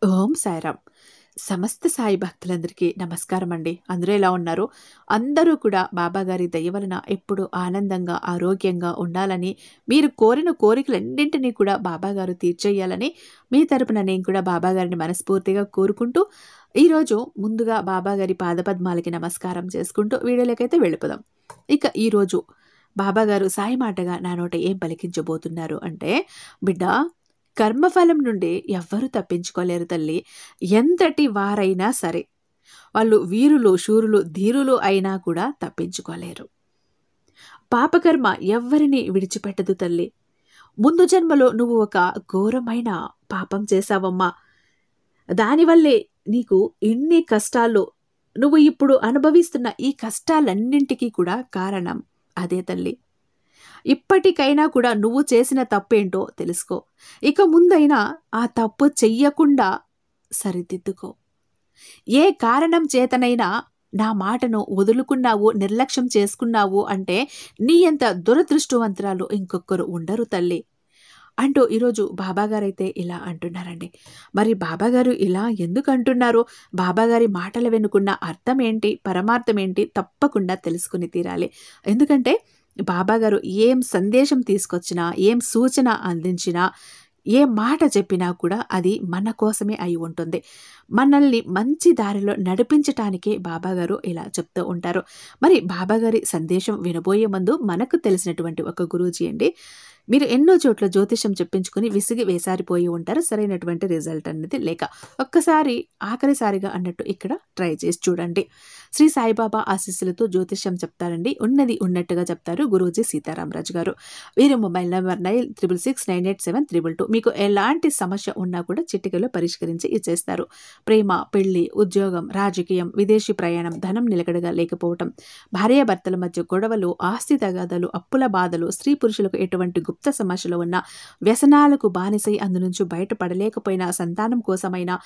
ఓం సాయిరామ్. సమస్త సాయి భక్తులందరికీ నమస్కారం అండి. అందరూ ఎలా ఉన్నారు? అందరూ కూడా బాబాగారి దయ వలన ఎప్పుడూ ఆనందంగా, ఆరోగ్యంగా ఉండాలని, మీరు కోరిన కోరికలన్నింటినీ కూడా బాబాగారు తీర్చేయాలని మీ తరపున నేను కూడా బాబాగారిని మనస్ఫూర్తిగా కోరుకుంటూ, ఈరోజు ముందుగా బాబాగారి పాదపద్మాలకి నమస్కారం చేసుకుంటూ వీడియోలోకైతే వెళ్ళిపోదాం. ఇక ఈరోజు బాబాగారు సాయి మాటగా నా నోట ఏం పలికించబోతున్నారు అంటే, బిడ్డ, కర్మఫలం నుండి ఎవ్వరూ తప్పించుకోలేరు తల్లి. ఎంతటి వారైనా సరే, వాళ్ళు వీరులు, శూరులు, ధీరులు అయినా కూడా తప్పించుకోలేరు. పాపకర్మ ఎవ్వరిని విడిచిపెట్టదు తల్లి. ముందు జన్మలో నువ్వు ఒక ఘోరమైన పాపం చేశావమ్మా. దానివల్లే నీకు ఇన్ని కష్టాలు, నువ్వు ఇప్పుడు అనుభవిస్తున్న ఈ కష్టాలన్నింటికీ కూడా కారణం అదే తల్లి. ఇప్పటికైనా కూడా నువ్వు చేసిన తప్పేంటో తెలుసుకో. ఇక ముందైనా ఆ తప్పు చెయ్యకుండా సరిదిద్దుకో. ఏ కారణం చేతనైనా నా మాటను వదులుకున్నావు, నిర్లక్ష్యం చేసుకున్నావు అంటే నీ అంత దురదృష్టవంతురాలు ఇంకొకరు ఉండరు తల్లి అంటూ ఈరోజు బాబాగారైతే ఇలా అంటున్నారండి. మరి బాబాగారు ఇలా ఎందుకు అంటున్నారు? బాబాగారి మాటల వెనుకున్న అర్థం ఏంటి, పరమార్థం ఏంటి, తప్పకుండా తెలుసుకుని తీరాలి. ఎందుకంటే బాబాగారు ఏం సందేశం తీసుకొచ్చినా, ఏం సూచన అందించినా, ఏ మాట చెప్పినా కూడా అది మన కోసమే అయి ఉంటుంది. మనల్ని మంచి దారిలో నడిపించటానికే బాబాగారు ఇలా చెప్తూ ఉంటారు. మరి బాబాగారి సందేశం వినబోయే ముందు మనకు తెలిసినటువంటి ఒక గురూజీ అండి. మీరు ఎన్నో చోట్ల జ్యోతిషం చెప్పించుకుని విసిగి వేసారిపోయి ఉంటారు, సరైనటువంటి రిజల్ట్ అనేది లేక. ఒక్కసారి ఆఖరిసారిగా అన్నట్టు ఇక్కడ ట్రై చేసి చూడండి. శ్రీ సాయిబాబా ఆశీస్సులతో జ్యోతిష్యం చెప్తారండి. ఉన్నది ఉన్నట్టుగా చెప్తారు గురూజీ సీతారామరాజు గారు. వీరి మొబైల్ నెంబర్ 96698732. మీకు ఎలాంటి సమస్య ఉన్నా కూడా చిటికలో పరిష్కరించి ఇచ్చేస్తారు. ప్రేమ, పెళ్లి, ఉద్యోగం, రాజకీయం, విదేశీ ప్రయాణం, ధనం నిలకడగా లేకపోవటం, భార్యాభర్తల మధ్య గొడవలు, ఆస్తి తగాదాలు, అప్పుల బాధలు, స్త్రీ పురుషులకు ఎటువంటి గుప్త సమస్యలు ఉన్న, వ్యసనాలకు బానిసై అందునుంచి బయటపడలేకపోయినా, సంతానం కోసమైనా,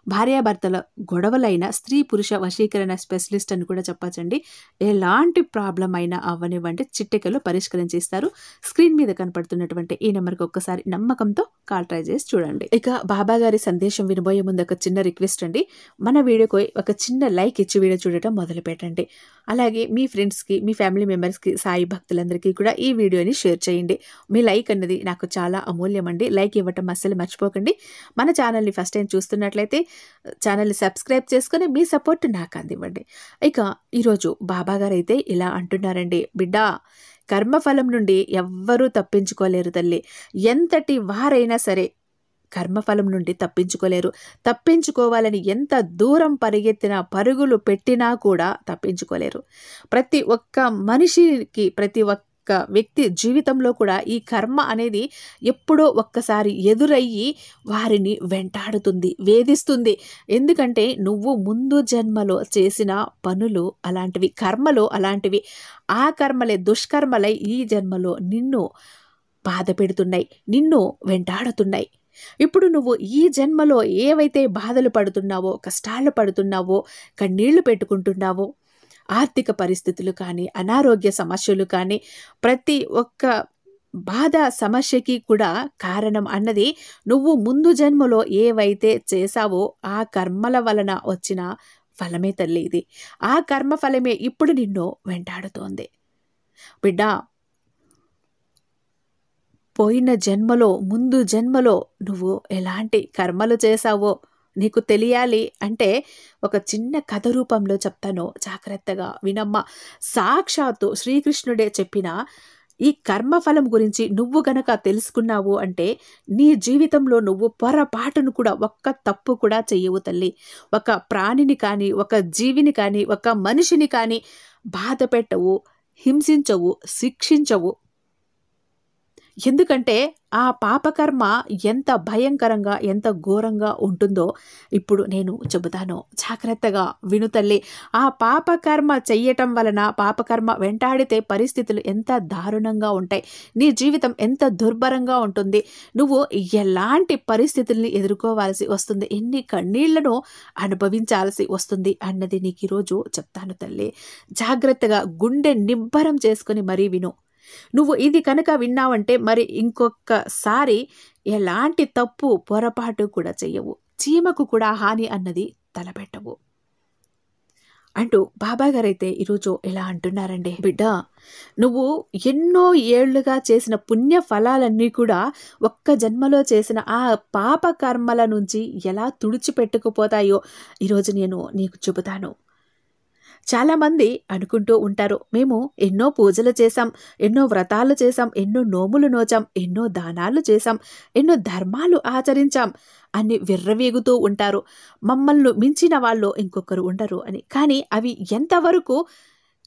భార్యాభర్తల గొడవలైన, స్త్రీ పురుష వశీకరణ స్పెషలిస్ట్ అని కూడా చెప్పచ్చండి. ఎలాంటి ప్రాబ్లం అయినా అవ్వనివ్వండి, చిటికలో పరిష్కరించేస్తారు. స్క్రీన్ మీద కనపడుతున్నటువంటి ఈ నెంబర్కి ఒక్కసారి నమ్మకంతో కాల్ ట్రై చేసి చూడండి. ఇక బాబాగారి సందేశం వినబోయే ముందు ఒక చిన్న రిక్వెస్ట్ అండి. మన వీడియోకి ఒక చిన్న లైక్ ఇచ్చి వీడియో చూడటం మొదలు పెట్టండి. అలాగే మీ ఫ్రెండ్స్కి, మీ ఫ్యామిలీ మెంబర్స్కి, సాయి భక్తులందరికీ కూడా ఈ వీడియోని షేర్ చేయండి. మీ లైక్ అన్నది నాకు చాలా అమూల్యం అండి. లైక్ ఇవ్వటం అస్సలు మర్చిపోకండి. మన ఛానల్ని ఫస్ట్ టైం చూస్తున్నట్లయితే ఛానల్ని సబ్స్క్రైబ్ చేసుకుని మీ సపోర్ట్ నాకు అందివ్వండి. ఇక ఈరోజు బాబాగారు అయితే ఇలా అంటున్నారండి. బిడ్డ, కర్మఫలం నుండి ఎవ్వరూ తప్పించుకోలేరు తల్లి. ఎంతటి వారైనా సరే కర్మఫలం నుండి తప్పించుకోలేరు. తప్పించుకోవాలని ఎంత దూరం పరిగెత్తినా, పరుగులు పెట్టినా కూడా తప్పించుకోలేరు. ప్రతి ఒక్క మనిషికి, ప్రతి ఒక్క వ్యక్తి జీవితంలో కూడా ఈ కర్మ అనేది ఎప్పుడో ఒక్కసారి ఎదురయ్యి వారిని వెంటాడుతుంది, వేధిస్తుంది. ఎందుకంటే నువ్వు ముందు జన్మలో చేసిన పనులు అలాంటివి, కర్మలు అలాంటివి. ఆ కర్మలే దుష్కర్మలై ఈ జన్మలో నిన్ను బాధ పెడుతున్నాయి, నిన్ను వెంటాడుతున్నాయి. ఇప్పుడు నువ్వు ఈ జన్మలో ఏవైతే బాధలు పడుతున్నావో, కష్టాలు పడుతున్నావో, కన్నీళ్లు పెట్టుకుంటున్నావో, ఆర్థిక పరిస్థితులు కానీ, అనారోగ్య సమస్యలు కానీ, ప్రతి ఒక్క బాధ సమస్యకి కూడా కారణం అన్నది నువ్వు ముందు జన్మలో ఏవైతే చేశావో ఆ కర్మల వలన వచ్చిన ఫలమే తల్లి ఇది. ఆ కర్మ ఫలమే ఇప్పుడు నిన్ను వెంటాడుతోంది. బిడ్డ, పోయిన జన్మలో, ముందు జన్మలో నువ్వు ఎలాంటి కర్మలు చేశావో నీకు తెలియాలి అంటే ఒక చిన్న కథ రూపంలో చెప్తాను, జాగ్రత్తగా వినమ్మా. సాక్షాత్తు శ్రీకృష్ణుడే చెప్పిన ఈ కర్మఫలం గురించి నువ్వు గనక తెలుసుకున్నావు అంటే నీ జీవితంలో నువ్వు పొరపాటును కూడా, ఒక్క తప్పు కూడా చెయ్యవు తల్లి. ఒక ప్రాణిని కానీ, ఒక జీవిని కానీ, ఒక మనిషిని కానీ బాధ పెట్టవు, హింసించవు, శిక్షించవు. ఎందుకంటే ఆ పాపకర్మ ఎంత భయంకరంగా, ఎంత ఘోరంగా ఉంటుందో ఇప్పుడు నేను చెబుతాను, జాగ్రత్తగా విను తల్లి. ఆ పాపకర్మ చెయ్యటం వలన, పాపకర్మ వెంటాడితే పరిస్థితులు ఎంత దారుణంగా ఉంటాయి, నీ జీవితం ఎంత దుర్భరంగా ఉంటుంది, నువ్వు ఎలాంటి పరిస్థితుల్ని ఎదుర్కోవాల్సి వస్తుంది, ఎన్ని కన్నీళ్లను అనుభవించాల్సి వస్తుంది అన్నది నీకు ఈరోజు చెప్తాను తల్లి. జాగ్రత్తగా గుండె నిబ్బరం చేసుకుని మరీ విను. నువ్వు ఇది కనుక విన్నావంటే మరి ఇంకొకసారి ఎలాంటి తప్పు పొరపాటు కూడా చెయ్యవు. చీమకు కూడా హాని అన్నది తలపెట్టవు అంటూ బాబాగారైతే ఈరోజు ఇలా అంటున్నారండి. బిడ్డ, నువ్వు ఎన్నో ఏళ్లుగా చేసిన పుణ్య ఫలాలన్నీ కూడా ఒక్క జన్మలో చేసిన ఆ పాప కర్మల నుంచి ఎలా తుడిచిపెట్టుకుపోతాయో ఈరోజు నేను నీకు చెబుతాను. చాలామంది అనుకుంటూ ఉంటారు, మేము ఎన్నో పూజలు చేశాం, ఎన్నో వ్రతాలు చేశాం, ఎన్నో నోములు నోచాం, ఎన్నో దానాలు చేశాం, ఎన్నో ధర్మాలు ఆచరించాం అని విర్రవీగుతూ ఉంటారు. మమ్మల్ని మించిన వాళ్ళు ఇంకొకరు ఉండరు అని. కానీ అవి ఎంతవరకు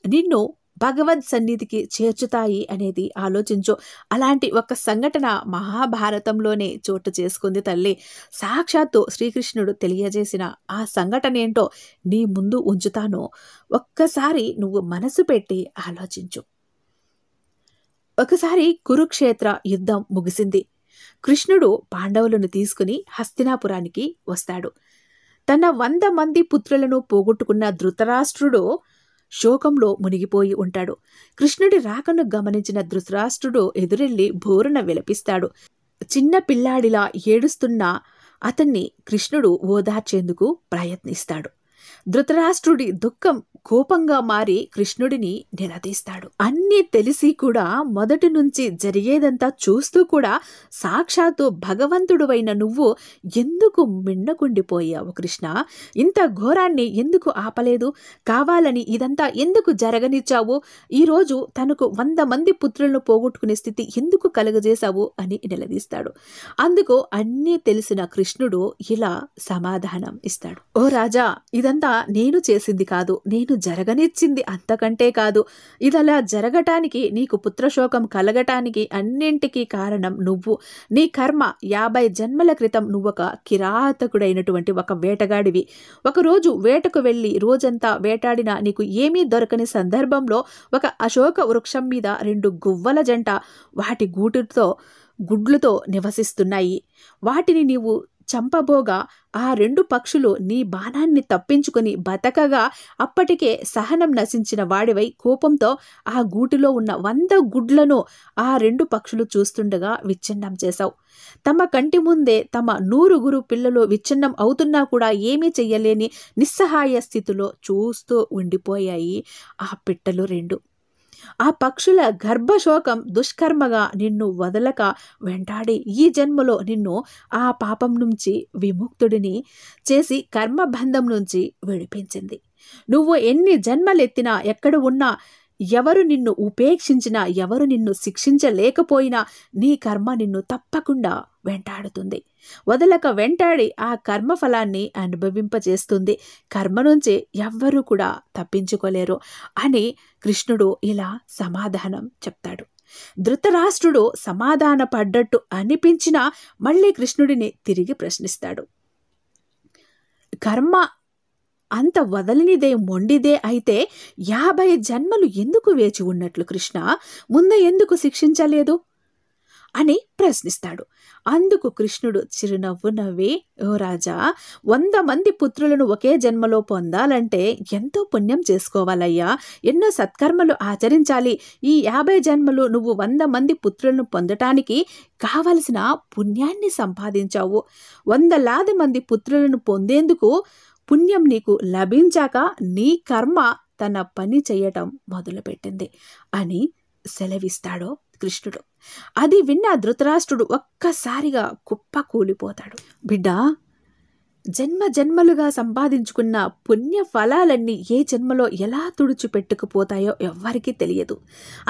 నిన్ను భగవద్ సన్నిధికి చేర్చుతాయి అనేది ఆలోచించు. అలాంటి ఒక సంఘటన మహాభారతంలోనే చోటు చేసుకుంది తల్లి. సాక్షాత్తు శ్రీకృష్ణుడు తెలియజేసిన ఆ సంఘటన ఏంటో నీ ముందు ఉంచుతాను. ఒక్కసారి నువ్వు మనసు పెట్టి ఆలోచించు. ఒకసారి కురుక్షేత్ర యుద్ధం ముగిసింది. కృష్ణుడు పాండవులను తీసుకుని హస్తినాపురానికి వస్తాడు. తన 100 మంది పుత్రులను పోగొట్టుకున్న ధృతరాష్ట్రుడు శోకంలో మునిగిపోయి ఉంటాడు. కృష్ణుడి రాకను గమనించిన ధృతరాష్ట్రుడు ఎదురెళ్లి బోరున విలపిస్తాడు. చిన్న పిల్లాడిలా ఏడుస్తున్న అతన్ని కృష్ణుడు ఓదార్చేందుకు ప్రయత్నిస్తాడు. ధృతరాష్ట్రుడి దుఃఖం కోపంగా మారి కృష్ణుడిని నిలదీస్తాడు. అన్నీ తెలిసి కూడా మొదటి నుంచి జరిగేదంతా చూస్తూ కూడా సాక్షాత్తు భగవంతుడువైన నువ్వు ఎందుకు మిన్నకుండిపోయావు కృష్ణ? ఇంత ఘోరాన్ని ఎందుకు ఆపలేదు? కావాలని ఇదంతా ఎందుకు జరగనిచ్చావు? ఈరోజు తనకు 100 మంది పుత్రులను పోగొట్టుకునే స్థితి ఎందుకు కలుగజేశావు అని నిలదీస్తాడు. అందుకు అన్నీ తెలిసిన కృష్ణుడు ఇలా సమాధానం ఇస్తాడు. ఓ రాజా, ఇదంతా నేను చేసింది కాదు, నేను జరగనిచ్చింది అంతకంటే కాదు. ఇదలా జరగటానికి, నీకు పుత్రశోకం కలగటానికి అన్నింటికీ కారణం నువ్వు. నీ కర్మ 50 జన్మల క్రితం నువ్వొక కిరాతకుడైనటువంటి ఒక వేటగాడివి. ఒకరోజు వేటకు వెళ్ళి రోజంతా వేటాడినా నీకు ఏమీ దొరకని సందర్భంలో ఒక అశోక వృక్షం మీద 2 గువ్వల జంట వాటి గుడ్లతో నివసిస్తున్నాయి. వాటిని నీవు చంపబోగా ఆ 2 పక్షులు నీ బాణాన్ని తప్పించుకుని బతకగా అప్పటికే సహనం నశించిన వాడివై కోపంతో ఆ గూటిలో ఉన్న 100 గుడ్లను ఆ 2 పక్షులు చూస్తుండగా విచ్ఛిన్నం చేశావు. తమ కంటి ముందే తమ 100 పిల్లలు విచ్ఛిన్నం అవుతున్నా కూడా ఏమీ చెయ్యలేని నిస్సహాయ స్థితిలో చూస్తూ ఉండిపోయాయి ఆ పిట్టలు 2. ఆ పక్షుల గర్భశోకం దుష్కర్మగా నిన్ను వదలక వెంటాడి ఈ జన్మలో నిన్ను ఆ పాపం నుంచి విముక్తుడిని చేసి కర్మబంధం నుంచి విడిపించింది. నువ్వు ఎన్ని జన్మలెత్తినా, ఎక్కడ ఉన్నా, ఎవరు నిన్ను ఉపేక్షించినా, ఎవరు నిన్ను శిక్షించలేకపోయినా నీ కర్మ నిన్ను తప్పకుండా వెంటాడుతుంది. వదలక వెంటాడి ఆ కర్మఫలాన్ని అనుభవింపజేస్తుంది. కర్మ నుంచి ఎవ్వరూ కూడా తప్పించుకోలేరు అని కృష్ణుడు ఇలా సమాధానం చెప్తాడు. ధృతరాష్ట్రుడు సమాధాన పడ్డట్టు అనిపించినా మళ్ళీ కృష్ణుడిని తిరిగి ప్రశ్నిస్తాడు. కర్మ అంత వదలనిదే, మొండిదే అయితే 50 జన్మలు ఎందుకు వేచి ఉన్నట్లు కృష్ణ? ముందే ఎందుకు శిక్షించలేదు అని ప్రశ్నిస్తాడు. అందుకు కృష్ణుడు చిరునవ్వు నవ్వి, ఓ రాజా, 100 మంది పుత్రులను ఒకే జన్మలో పొందాలంటే ఎంతో పుణ్యం చేసుకోవాలయ్యా, ఎన్నో సత్కర్మలు ఆచరించాలి. ఈ 50 జన్మలు నువ్వు 100 మంది పుత్రులను పొందటానికి కావలసిన పుణ్యాన్ని సంపాదించావు. 100,000 మంది పుత్రులను పొందేందుకు పుణ్యం నీకు లభించాక నీ కర్మ తన పని చేయటం మొదలుపెట్టింది అని సెలవిస్తాడో కృష్ణుడు. అది విన్న ధృతరాష్ట్రుడు ఒక్కసారిగా కుప్ప కూలిపోతాడు. బిడ్డ, జన్మలుగా సంపాదించుకున్న పుణ్య ఫలాలన్నీ ఏ జన్మలో ఎలా తుడిచిపెట్టుకుపోతాయో ఎవ్వరికీ తెలియదు.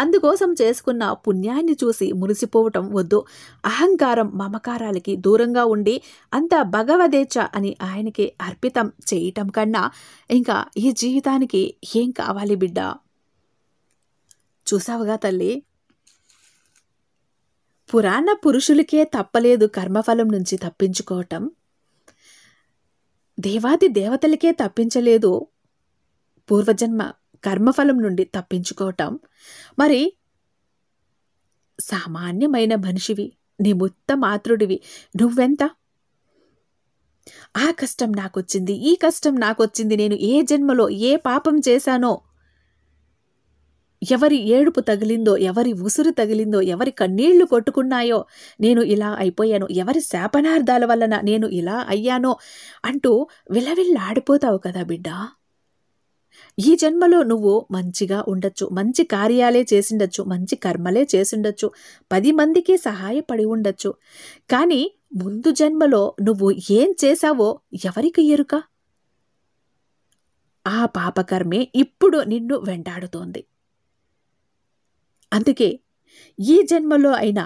అందుకోసం చేసుకున్న పుణ్యాన్ని చూసి మురిసిపోవటం వద్దు. అహంకారం, మమకారాలకి దూరంగా ఉండి అంతా భగవదేచ్ఛ అని ఆయనకి అర్పితం చేయటం కన్నా ఇంకా ఈ జీవితానికి ఏం కావాలి బిడ్డ? చూసావుగా తల్లి, పురాణ పురుషులకే తప్పలేదు కర్మఫలం నుంచి తప్పించుకోవటం. దేవాది దేవతలకే తప్పించలేదు పూర్వజన్మ కర్మఫలం నుండి తప్పించుకోవటం. మరి సామాన్యమైన మనిషివి, నిమిత్త మాత్రుడివి, నువ్వెంత? ఆ కష్టం నాకొచ్చింది, ఈ కష్టం నాకొచ్చింది, నేను ఏ జన్మలో ఏ పాపం చేశానో ఎవరి ఏడుపు తగిలిందో, ఎవరి ఉసురు తగిలిందో, ఎవరి కన్నీళ్లు కొట్టుకున్నాయో, నేను ఇలా అయిపోయాను, ఎవరి శాపనార్థాల వలన నేను ఇలా అయ్యానో అంటూ విలవిల్లాడిపోతావు కదా బిడ్డ. ఈ జన్మలో నువ్వు మంచిగా ఉండొచ్చు, మంచి కార్యాలే చేసిండొచ్చు, మంచి కర్మలే చేసిండొచ్చు, 10 మందికి సహాయపడి ఉండొచ్చు. కానీ ముందు జన్మలో నువ్వు ఏం చేశావో ఎవరికి ఎరుక? ఆ పాపకర్మే ఇప్పుడు నిన్ను వెంటాడుతోంది. అందుకే ఈ జన్మలో అయినా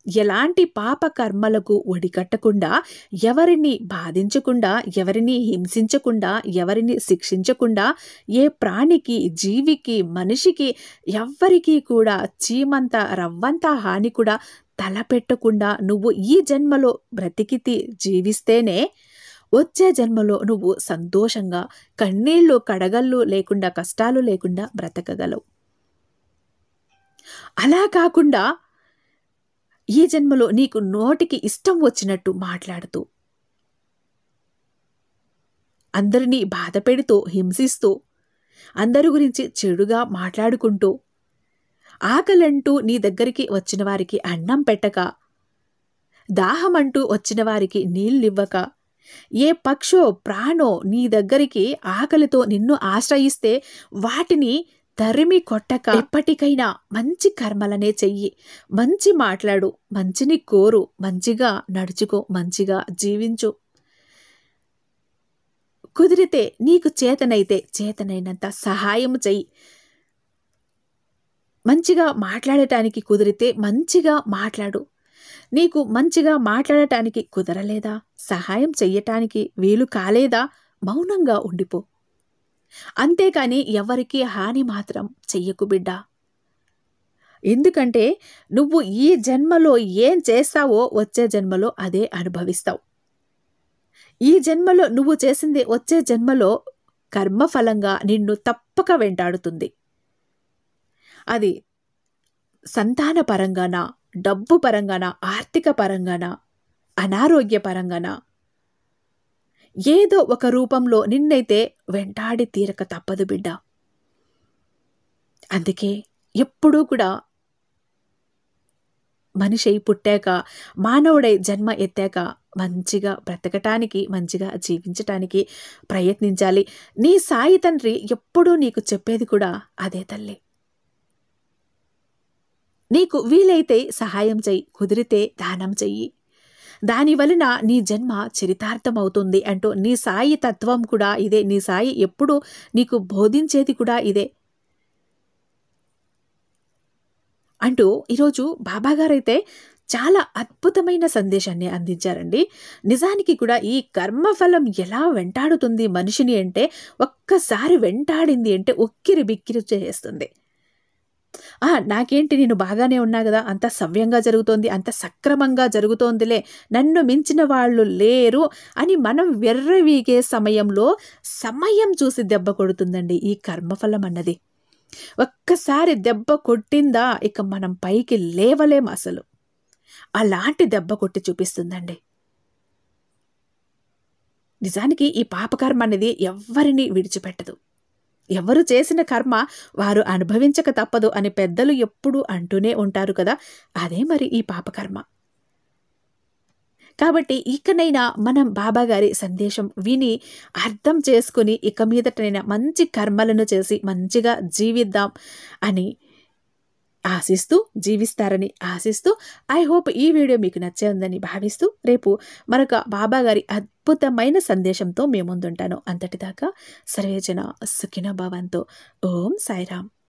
ఎలాంటి పాప కర్మలకు ఒడికట్టకుండా, ఎవరిని బాధించకుండా, ఎవరిని హింసించకుండా, ఎవరిని శిక్షించకుండా, ఏ ప్రాణికి, జీవికి, మనిషికి ఎవ్వరికీ కూడా చీమంత రవ్వంత హాని కూడా తలపెట్టకుండా నువ్వు ఈ జన్మలో బ్రతికితి జీవిస్తేనే వచ్చే జన్మలో నువ్వు సంతోషంగా, కన్నీళ్లు కడగళ్ళు లేకుండా, కష్టాలు లేకుండా బ్రతకగలవు. అలా కాకుండా ఈ జన్మలో నీకు నోటికి ఇష్టం వచ్చినట్టు మాట్లాడుతూ, అందరినీ బాధ పెడుతూ, హింసిస్తూ, అందరి గురించి చెడుగా మాట్లాడుకుంటూ, ఆకలంటూ నీ దగ్గరికి వచ్చిన వారికి అన్నం పెట్టక, దాహమంటూ వచ్చిన వారికి నీళ్ళివ్వక, ఏ పక్షో ప్రాణో నీ దగ్గరికి ఆకలితో నిన్ను ఆశ్రయిస్తే వాటిని తరిమి కొట్టక, ఎప్పటికైనా మంచి కర్మలనే చెయ్యి, మంచి మాట్లాడు, మంచిని కోరు, మంచిగా నడుచుకో, మంచిగా జీవించు. కుదిరితే నీకు చేతనైతే చేతనైనంత సహాయం చెయ్యి. మంచిగా మాట్లాడటానికి కుదిరితే మంచిగా మాట్లాడు. నీకు మంచిగా మాట్లాడటానికి కుదరలేదా, సహాయం చెయ్యటానికి వీలు కాలేదా, మౌనంగా ఉండిపో. అంతేకాని ఎవరికీ హాని మాత్రం చెయ్యకు బిడ్డ. ఎందుకంటే నువ్వు ఈ జన్మలో ఏం చేస్తావో వచ్చే జన్మలో అదే అనుభవిస్తావు. ఈ జన్మలో నువ్వు చేసింది వచ్చే జన్మలో కర్మఫలంగా నిన్ను తప్పక వెంటాడుతుంది. అది సంతాన పరంగానా, డబ్బు పరంగానా, ఆర్థిక పరంగానా, అనారోగ్య పరంగానా, ఏదో ఒక రూపంలో నిన్నైతే వెంటాడి తీరక తప్పదు బిడ్డ. అందుకే ఎప్పుడూ కూడా మనిషి పుట్టాక, మానవుడై జన్మ ఎత్తాక మంచిగా బ్రతకటానికి, మంచిగా జీవించటానికి ప్రయత్నించాలి. నీ సాయి తండ్రి ఎప్పుడూ నీకు చెప్పేది కూడా అదే తల్లి. నీకు వీలైతే సహాయం చెయ్యి, కుదిరితే దానం చెయ్యి. దాని వలన నీ జన్మ చరితార్థమవుతుంది అంటూ నీ సాయి తత్వం కూడా ఇదే. నీ సాయి ఎప్పుడు నీకు బోధించేది కూడా ఇదే అంటూ ఈరోజు బాబాగారైతే చాలా అద్భుతమైన సందేశాన్ని అందించారండి. నిజానికి కూడా ఈ కర్మఫలం ఎలా వెంటాడుతుంది మనిషిని అంటే, ఒక్కసారి వెంటాడింది అంటే ఉక్కిరి బిక్కిరి చేస్తుంది. నాకేంటి, నేను బాగానే ఉన్నా కదా, అంత సవ్యంగా జరుగుతోంది, అంత సక్రమంగా జరుగుతోందిలే, నన్ను మించిన వాళ్ళు లేరు అని మనం వెర్రవీగే సమయంలో సమయం చూసి దెబ్బ కొడుతుందండి ఈ కర్మఫలం అన్నది. ఒక్కసారి దెబ్బ కొట్టిందా ఇక మనం పైకి లేవలేం అసలు. అలాంటి దెబ్బ కొట్టి చూపిస్తుందండి. నిజానికి ఈ పాపకర్మ అనేది ఎవ్వరిని విడిచిపెట్టదు. ఎవరు చేసిన కర్మ వారు అనుభవించక తప్పదు అని పెద్దలు ఎప్పుడూ అంటూనే ఉంటారు కదా. అదే మరి ఈ పాపకర్మ. కాబట్టి ఇకనైనా మనం బాబాగారి సందేశం విని అర్థం చేసుకుని ఇక మీదటైనా మంచి కర్మలను చేసి మంచిగా జీవిద్దాం అని ఆశిస్తూ, జీవిస్తారని ఆశిస్తూ, ఐ హోప్ ఈ వీడియో మీకు నచ్చే ఉందని భావిస్తూ, రేపు మరొక బాబాగారి అద్భుతమైన సందేశంతో మీ ముందుంటాను. అంతటిదాకా సర్వేజన సుఖినో భవంతు. ఓం సాయిరామ్.